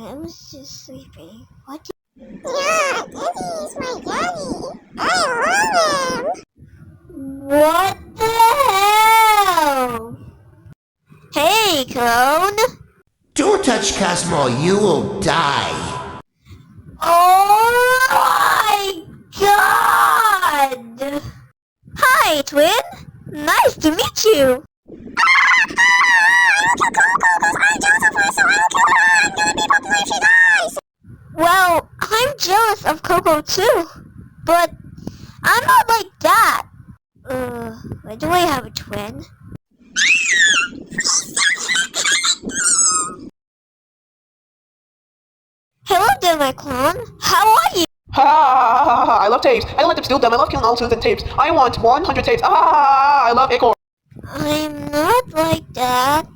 I was just sleeping. What? Yeah, Eddie's my daddy. I love him. What the hell? Hey, clone. Don't touch Cosmo, you will die. Oh my god! Hi, twin. Nice to meet you. Well, I'm jealous of Coco too, but I'm not like that. Why do I have a twin? Hello there, my clone. How are you? Ha ha ha ha! I love tapes. I don't let them steal them. I love killing all and tapes. I want 100 tapes. Ah! I love Acorn. I'm not like that.